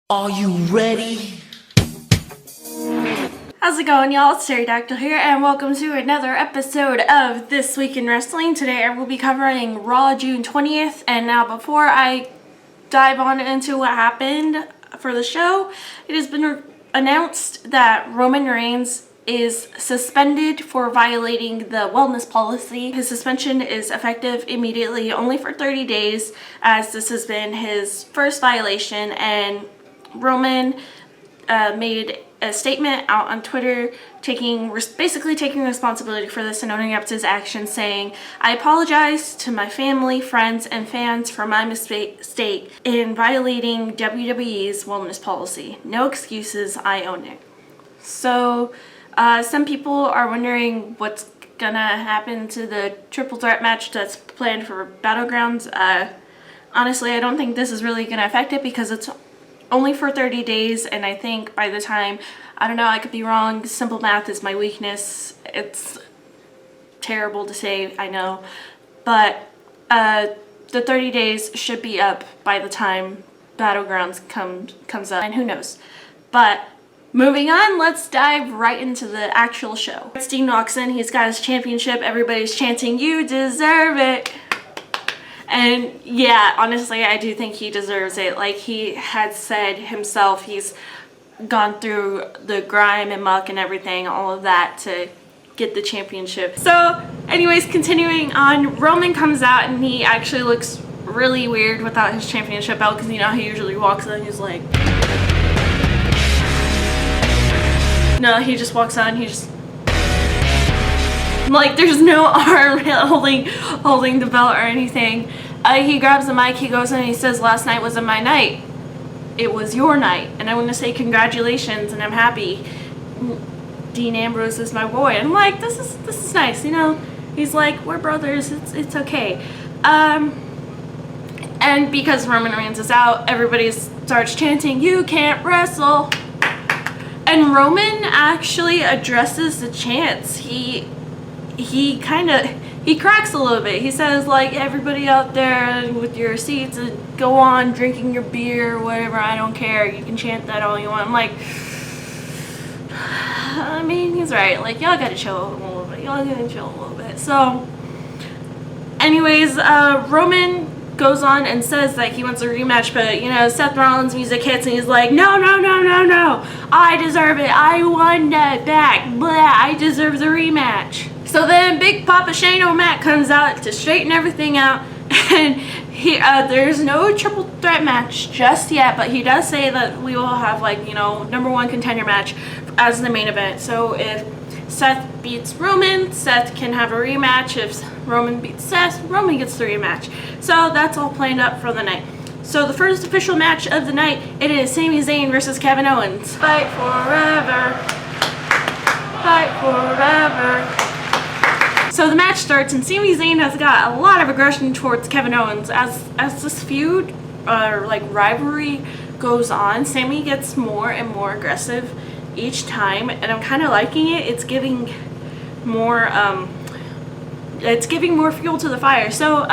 Are you ready? How's it going, y'all? It's Pterodactyl here, and welcome to another episode of This Week in Wrestling. Today I will be covering Raw June 20th, and now before I dive on into what happened for the show, it has been announced that Roman Reigns is suspended for violating the wellness policy. His suspension is effective immediately, only for 30 days, as this has been his first violation, and Roman made a statement out on Twitter basically taking responsibility for this and owning up to his actions, saying, "I apologize to my family, friends, and fans for my mistake in violating WWE's wellness policy. No excuses, I own it." So some people are wondering what's gonna happen to the triple threat match that's planned for Battlegrounds. Honestly, I don't think this is really gonna affect it because it's only for 30 days, and I think by the time, I don't know, I could be wrong, simple math is my weakness. It's terrible to say, I know, but the 30 days should be up by the time Battlegrounds comes up, and who knows. But moving on, let's dive right into the actual show. Steen walks in, he's got his championship, everybody's chanting, "You deserve it." And yeah, honestly, I do think he deserves it. Like he had said himself, he's gone through the grime and muck and everything, all of that to get the championship. So anyways, continuing on, Roman comes out and he actually looks really weird without his championship belt, because you know he usually walks in and he's like, no, he just walks out and he just, like, there's no arm holding the belt or anything. He grabs the mic, he goes in and he says, "Last night wasn't my night. It was your night. And I want to say congratulations, and I'm happy. Dean Ambrose is my boy." And I'm like, this is nice, you know? He's like, we're brothers, it's okay. And because Roman Reigns is out, everybody starts chanting, "You can't wrestle." And Roman actually addresses the chants. He cracks a little bit. He says, like, "Everybody out there with your seats, go on drinking your beer or whatever, I don't care. You can chant that all you want." I'm like, I mean, he's right. Like, y'all gotta chill a little bit. Y'all gotta chill a little bit. So, anyways, Roman goes on and says that he wants a rematch, but, you know, Seth Rollins' music hits and he's like, no, I deserve it. I won that back. Blah, I deserve the rematch. So then Big Papa Shane O'Mac comes out to straighten everything out, and there's no triple threat match just yet, but he does say that we will have, like, you know, #1 contender match as the main event. So if Seth beats Roman, Seth can have a rematch. If Roman beats Seth, Roman gets the rematch. So that's all planned up for the night. So the first official match of the night, it is Sami Zayn versus Kevin Owens. Fight forever. Fight forever. So the match starts, and Sami Zayn has got a lot of aggression towards Kevin Owens. As this feud, like rivalry, goes on, Sami gets more and more aggressive each time, and I'm kind of liking it. It's giving more fuel to the fire. So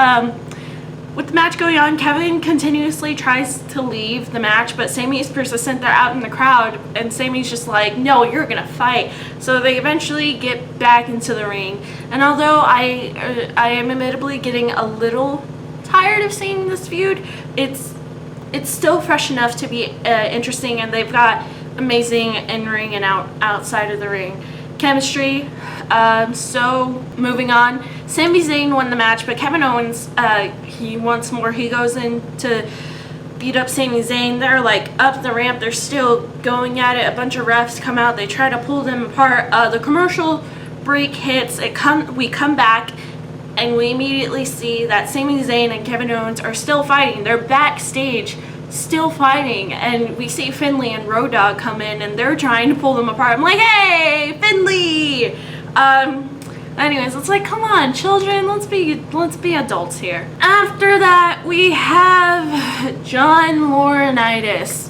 with the match going on, Kevin continuously tries to leave the match, but Sami's persistent. They're out in the crowd, and Sami's just like, "No, you're gonna fight." So they eventually get back into the ring, and although I am admittedly getting a little tired of seeing this feud, it's still fresh enough to be interesting, and they've got amazing in-ring and outside of the ring chemistry. So moving on, Sami Zayn won the match, but Kevin Owens, he wants more. He goes in to beat up Sami Zayn. They're like up the ramp, they're still going at it. A bunch of refs come out, they try to pull them apart. The commercial break hits, we come back, and we immediately see that Sami Zayn and Kevin Owens are still fighting. They're backstage still fighting, and we see Finlay and Road Dogg come in, and they're trying to pull them apart. I'm like, "Hey, Finlay!" Anyways, it's like, come on, children, let's be adults here. After that, we have John Laurinaitis.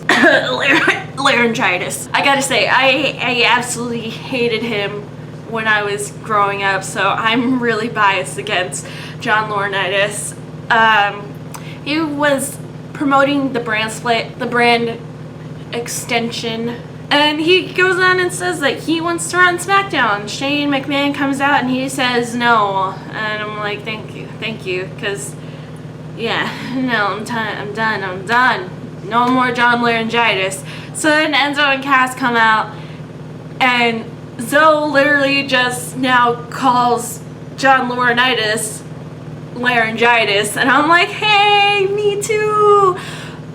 Laryngitis. I gotta say, I absolutely hated him when I was growing up, so I'm really biased against John Laurinaitis. He was promoting the brand split, the brand extension. And he goes on and says that he wants to run SmackDown. Shane McMahon comes out and he says no. And I'm like, thank you, because, yeah, no, I'm done. No more John laryngitis. So then Enzo and Cass come out, and Zoe literally just now calls John laryngitis, and I'm like, hey, me too.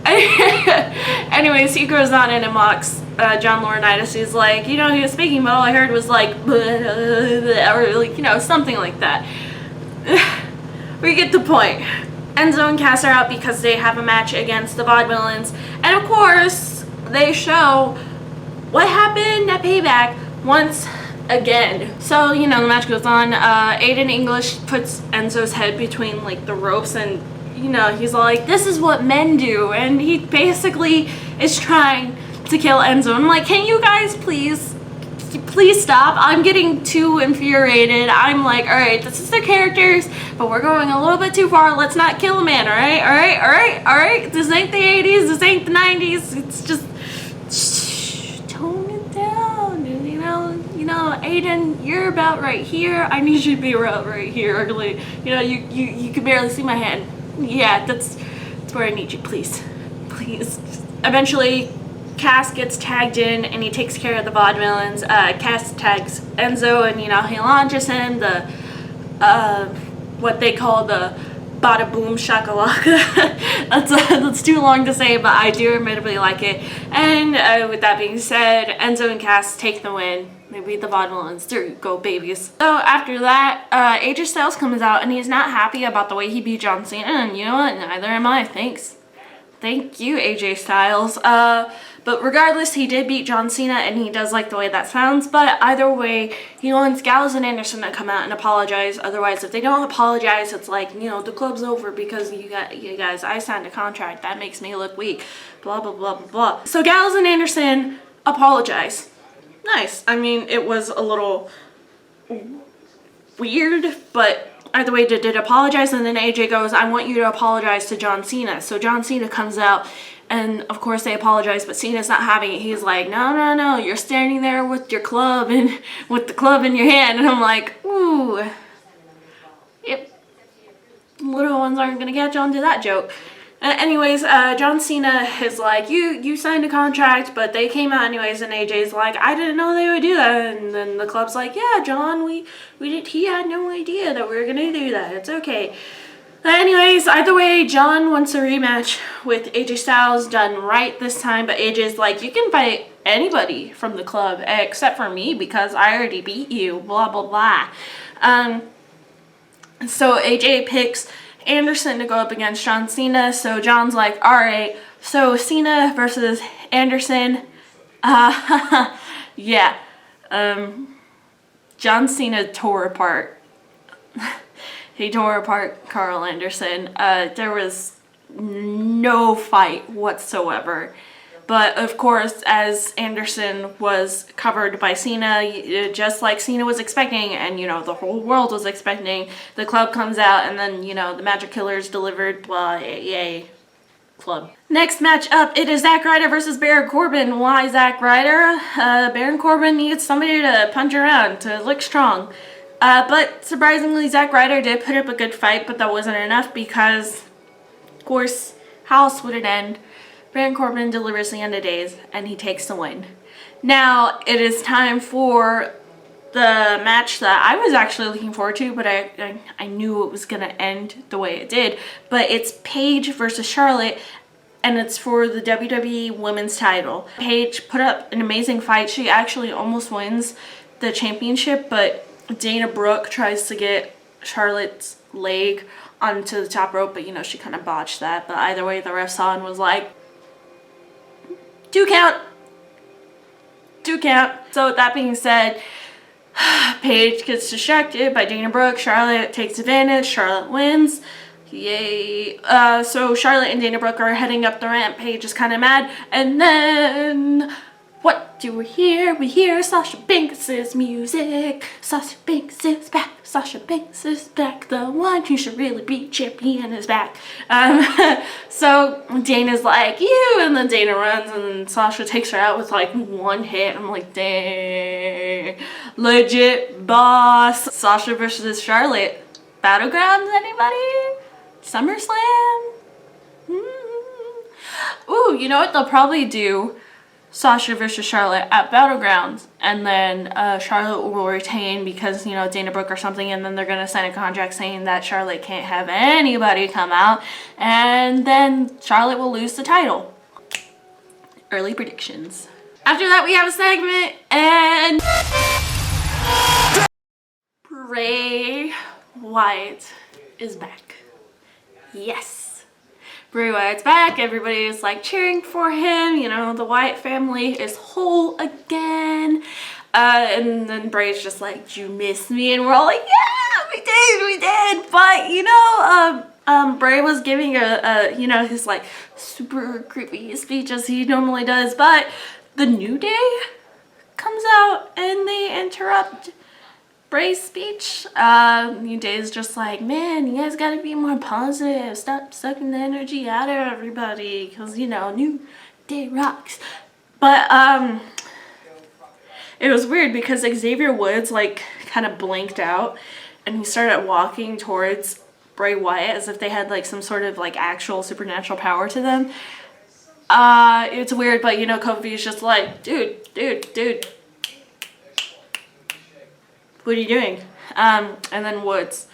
Anyways, he goes on and mocks John Laurinaitis. He's like, he was speaking, but all I heard was like, or like, something like that. We get the point. Enzo and Cass are out because they have a match against the Vaudevillains, and of course, they show what happened at Payback once again. So, the match goes on. Aiden English puts Enzo's head between like the ropes, and he's like, this is what men do, and he basically is trying to kill Enzo. I'm like, can you guys please stop? I'm getting too infuriated. I'm like, all right, this is their characters, but we're going a little bit too far. Let's not kill a man, all right? This ain't the 80s, this ain't the 90s. It's just tone it down. Aiden, you're about right here. I need you to be about right here. Like, you can barely see my hand. Yeah, that's where I need you, please. Eventually, Cass gets tagged in, and he takes care of the Vaudevillains. Cass tags Enzo, and he launches him the what they call the bada boom shakalaka. that's too long to say, but I do admittedly like it. And with that being said, Enzo and Cass take the win. They beat the Vaudevillains. There you go, babies. So after that, AJ Styles comes out, and he's not happy about the way he beat John Cena. And you know what? Neither am I. Thank you, AJ Styles. But regardless, he did beat John Cena, and he does like the way that sounds. But either way, he wants Gallows and Anderson to come out and apologize. Otherwise, if they don't apologize, it's like, the club's over because you guys, I signed a contract. That makes me look weak. Blah, blah, blah, blah, blah. So Gallows and Anderson apologize. Nice. I mean, it was a little weird, but either way, they did apologize. And then AJ goes, I want you to apologize to John Cena. So John Cena comes out, and of course they apologize, but Cena's not having it. He's like, no, you're standing there with your club and with the club in your hand. And I'm like, ooh, yep, little ones aren't gonna catch on to that joke. Anyways, John Cena is like, you signed a contract, but they came out anyways, and AJ's like, I didn't know they would do that. And then the club's like, yeah, John, we did. He had no idea that we were gonna do that. It's okay. Anyways, either way, John wants a rematch with AJ Styles, done right this time, but AJ's like, you can fight anybody from the club except for me because I already beat you, blah, blah, blah. So AJ picks Anderson to go up against John Cena. So John's like, all right, so Cena versus Anderson. Yeah. John Cena tore apart. He tore apart Carl Anderson. There was no fight whatsoever. But of course, as Anderson was covered by Cena, just like Cena was expecting, and the whole world was expecting, the club comes out, and then the Magic Killers delivered. Blah, yay, club. Next match up, it is Zack Ryder versus Baron Corbin. Why Zack Ryder? Baron Corbin needs somebody to punch around, to look strong. But surprisingly, Zack Ryder did put up a good fight, but that wasn't enough because, of course, how else would it end? Baron Corbin delivers the end of days, and he takes the win. Now, it is time for the match that I was actually looking forward to, but I knew it was going to end the way it did. But it's Paige versus Charlotte, and it's for the WWE Women's title. Paige put up an amazing fight. She actually almost wins the championship, but Dana Brooke tries to get Charlotte's leg onto the top rope, but she kind of botched that. But either way, the ref saw and was like, 2 count. So with that being said, Paige gets distracted by Dana Brooke. Charlotte takes advantage. Charlotte wins. Yay. So Charlotte and Dana Brooke are heading up the ramp. Paige is kind of mad. And then What do we hear? We hear Sasha Banks' music. Sasha Banks is back. Sasha Banks is back. The one who should really be champion is back. So Dana's like, you, and then Dana runs and Sasha takes her out with like one hit. I'm like, dang, legit boss. Sasha versus Charlotte. Battlegrounds, anybody? SummerSlam? Ooh, you know what they'll probably do? Sasha versus Charlotte at Battlegrounds, and then Charlotte will retain because, you know, Dana Brooke or something, and then they're going to sign a contract saying that Charlotte can't have anybody come out, and then Charlotte will lose the title. Early predictions. After that, we have a segment, and Bray Wyatt is back. Yes. Bray Wyatt's back. Everybody is like cheering for him. You know, the Wyatt family is whole again. And then Bray's just like, "Do you miss me?" And we're all like, "Yeah, we did." But you know, Bray was giving a you know, his like super creepy speech as he normally does. But the New Day comes out and they interrupt Bray's speech. New Day is just like, "Man, you guys gotta be more positive. Stop sucking the energy out of everybody, because, you know, New Day rocks." But it was weird because Xavier Woods like kind of blinked out and he started walking towards Bray Wyatt as if they had like some sort of like actual supernatural power to them. It's weird, but you know, Kofi's just like, dude, what are you doing? And then Woods,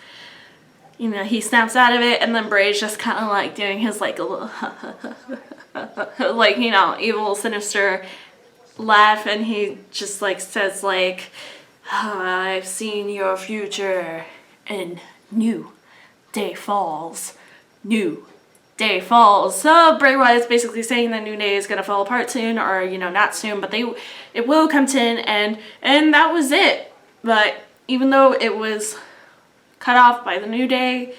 you know, he snaps out of it, and then Bray's just kind of like doing his like a little like, you know, evil, sinister laugh, and he just like says like, "I've seen your future in New Day Falls. New Day Falls." So Bray Wyatt's basically saying that New Day is gonna fall apart soon, or, you know, not soon, but it will come to an end, and that was it. But even though it was cut off by the New Day,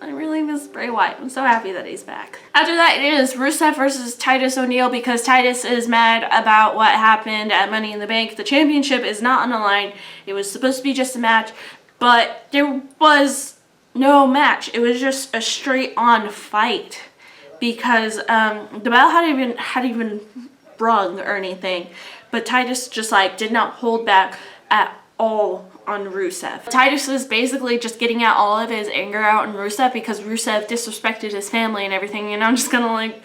I really miss Bray Wyatt. I'm so happy that he's back. After that, it is Rusev versus Titus O'Neil because Titus is mad about what happened at Money in the Bank. The championship is not on the line. It was supposed to be just a match, but there was no match. It was just a straight-on fight because the bell hadn't even rung or anything. But Titus just like did not hold back at all on Rusev. Titus is basically just getting out all of his anger out on Rusev because Rusev disrespected his family and everything, and I'm just gonna like,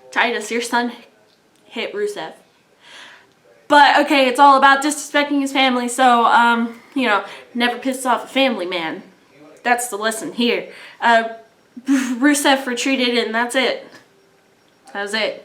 Titus, your son hit Rusev. But okay, it's all about disrespecting his family, so you know, never piss off a family man. That's the lesson here. Rusev retreated, and that's it. That was it.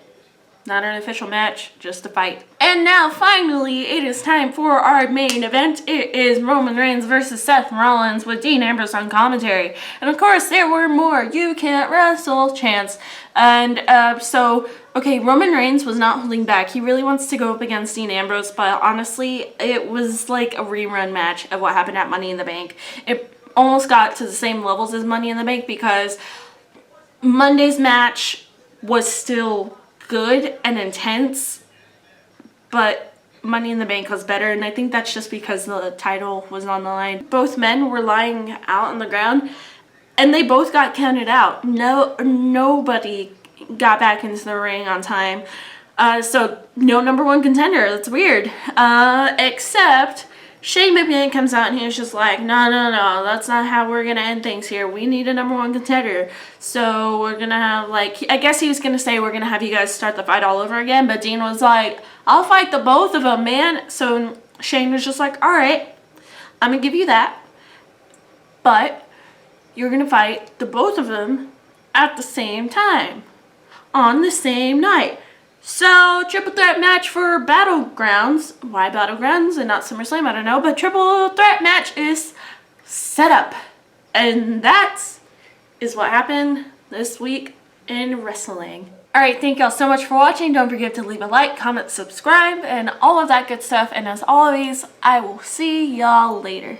Not an official match, just a fight. And now, finally, it is time for our main event. It is Roman Reigns versus Seth Rollins with Dean Ambrose on commentary. And of course, there were more "you can't wrestle" chants. And so, okay, Roman Reigns was not holding back. He really wants to go up against Dean Ambrose, but honestly, it was like a rerun match of what happened at Money in the Bank. It almost got to the same levels as Money in the Bank because Monday's match was still good and intense, but Money in the Bank was better, and I think that's just because the title was on the line. Both men were lying out on the ground, and they both got counted out. Nobody got back into the ring on time, so no number one contender. That's weird, except Shane McMahon comes out and he was just like, no, that's not how we're gonna end things here. We need a number one contender. So we're gonna have, like, I guess he was gonna say we're gonna have you guys start the fight all over again, but Dean was like, I'll fight the both of them, man. So Shane was just like, all right, I'm gonna give you that, but you're gonna fight the both of them at the same time on the same night. So, triple threat match for Battlegrounds. Why Battlegrounds and not SummerSlam? I don't know. But triple threat match is set up. And that is what happened this week in wrestling. Alright, thank y'all so much for watching. Don't forget to leave a like, comment, subscribe, and all of that good stuff. And as always, I will see y'all later.